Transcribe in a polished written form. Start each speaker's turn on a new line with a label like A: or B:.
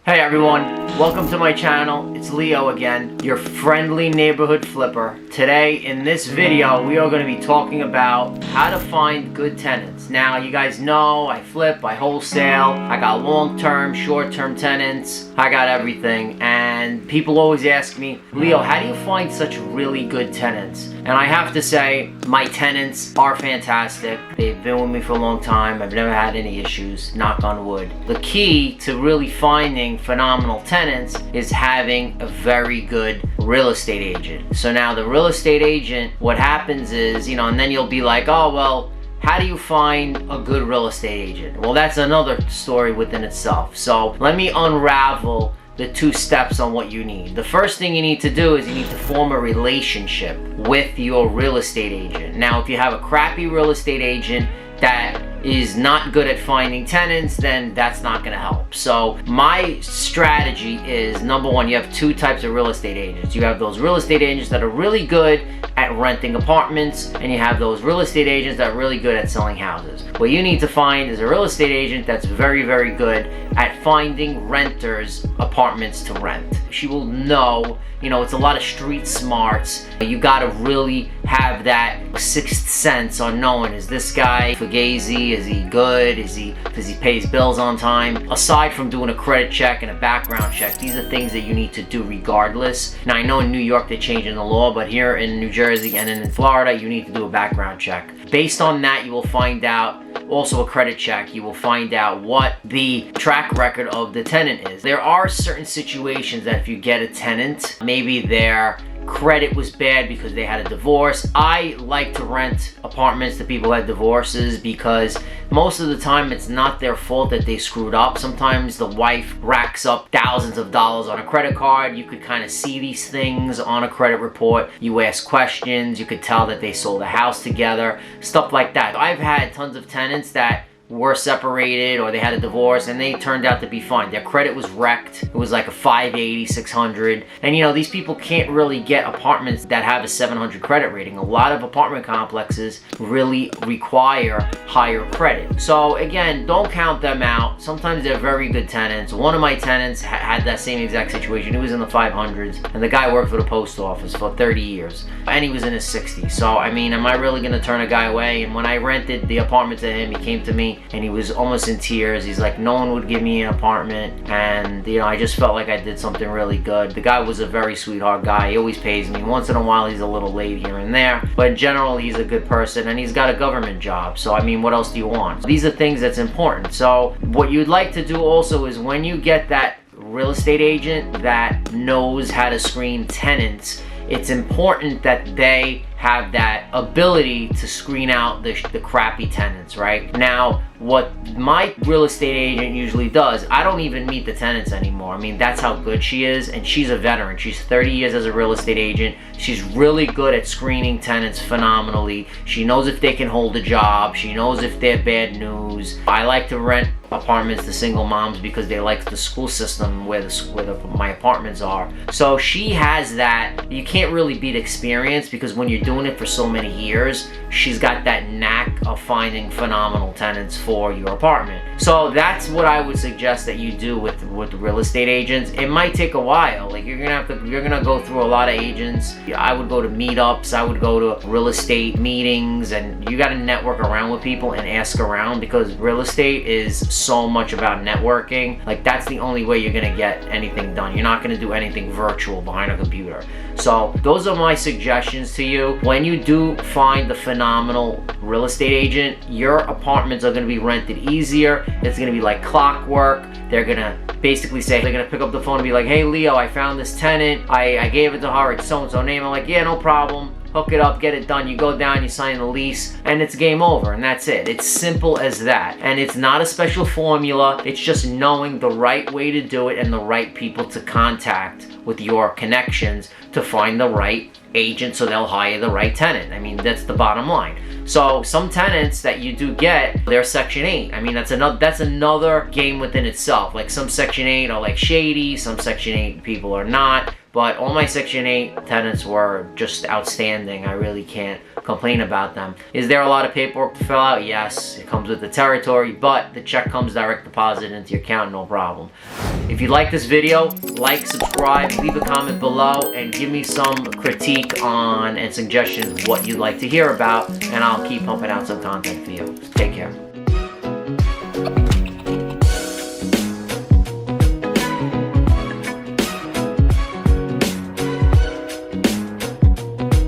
A: Hey everyone, welcome to my channel. It's Leo again, your friendly neighborhood flipper. Today in this video we are going to be talking about how to find good tenants. Now you guys know I flip, I wholesale, I got long-term, short-term tenants, I got everything, and people always ask me, Leo, how do you find such really good tenants? And I have to say, my tenants are fantastic. They've been with me for a long time. I've never had any issues, knock on wood. The key to really finding phenomenal tenants is having a very good real estate agent. So now the real estate agent, what happens is, and then you'll be like, oh, well, how do you find a good real estate agent? Well, that's another story within itself. So let me unravel the 2 steps on what you need. The first thing you need to do is you need to form a relationship with your real estate agent. Now, if you have a crappy real estate agent that is not good at finding tenants, then that's not going to help. So my strategy is, number one, you have 2 types of real estate agents. You have those real estate agents that are really good at renting apartments, and you have those real estate agents that are really good at selling houses. What you need to find is a real estate agent that's very, very good at finding renters apartments to rent. She will know, it's a lot of street smarts. You gotta really have that 6th sense on knowing, is this guy fugazi? Is he good? Does he pay his bills on time? Aside from doing a credit check and a background check, these are things that you need to do regardless. Now I know in New York they're changing the law, but here in New Jersey and in Florida, you need to do a background check. Based on that, you will find out, also a credit check, you will find out what the track record of the tenant is. There are certain situations that if you get a tenant, maybe their credit was bad because they had a divorce. I like to rent apartments to people who had divorces because most of the time it's not their fault that they screwed up. Sometimes the wife racks up thousands of dollars on a credit card. You could kind of see these things on a credit report. You ask questions, you could tell that they sold a house together, stuff like that. I've had tons of tenants that were separated or they had a divorce and they turned out to be fine. Their credit was wrecked. It was like a 580, 600. And these people can't really get apartments that have a 700 credit rating. A lot of apartment complexes really require higher credit. So again, don't count them out. Sometimes they're very good tenants. One of my tenants had that same exact situation. He was in the 500s and the guy worked for the post office for 30 years and he was in his 60s. So I mean, am I really gonna turn a guy away? And when I rented the apartment to him, he came to me and he was almost in tears. He's like, no one would give me an apartment, and I just felt like I did something really good. The guy was a very sweetheart guy. He always pays me. Once in a while he's a little late here and there, but in general he's a good person and he's got a government job. So I mean, what else do you want? These are things that's important. So what you'd like to do also is, when you get that real estate agent that knows how to screen tenants, it's important that they have that ability to screen out the crappy tenants, right? Now, what my real estate agent usually does, I don't even meet the tenants anymore. I mean, that's how good she is, and she's a veteran. She's 30 years as a real estate agent. She's really good at screening tenants phenomenally. She knows if they can hold a job. She knows if they're bad news. I like to rent apartments to single moms because they like the school system where my apartments are. So she has that. You can't really beat experience, because when you're doing it for so many years, she's got that knack of finding phenomenal tenants for your apartment. So that's what I would suggest that you do with real estate agents. It might take a while. Like, you're gonna go through a lot of agents. I would go to meetups, I would go to real estate meetings, and you gotta network around with people and ask around, because real estate is so much about networking. Like, that's the only way you're gonna get anything done. You're not gonna do anything virtual behind a computer. So those are my suggestions to you. When you do find the phenomenal real estate agent, your apartments are going to be rented easier. It's going to be like clockwork. They're going to basically say, they're going to pick up the phone and be like, hey Leo, I found this tenant. I gave it to her. It's so-and-so name. I'm like, yeah, no problem. Hook it up, get it done. You go down, you sign the lease, and it's game over, and that's it. It's simple as that. And it's not a special formula. It's just knowing the right way to do it and the right people to contact with your connections to find the right agent so they'll hire the right tenant. I mean, that's the bottom line. So some tenants that you do get, they're Section 8. I mean, that's another game within itself. Like, some Section 8 are like shady, some Section 8 people are not. But all my Section 8 tenants were just outstanding. I really can't complain about them. Is there a lot of paperwork to fill out? Yes, it comes with the territory, but the check comes direct deposit into your account, no problem. If you like this video, like, subscribe, leave a comment below, and give me some critique on and suggestions what you'd like to hear about, and I'll keep pumping out some content for you. Take care.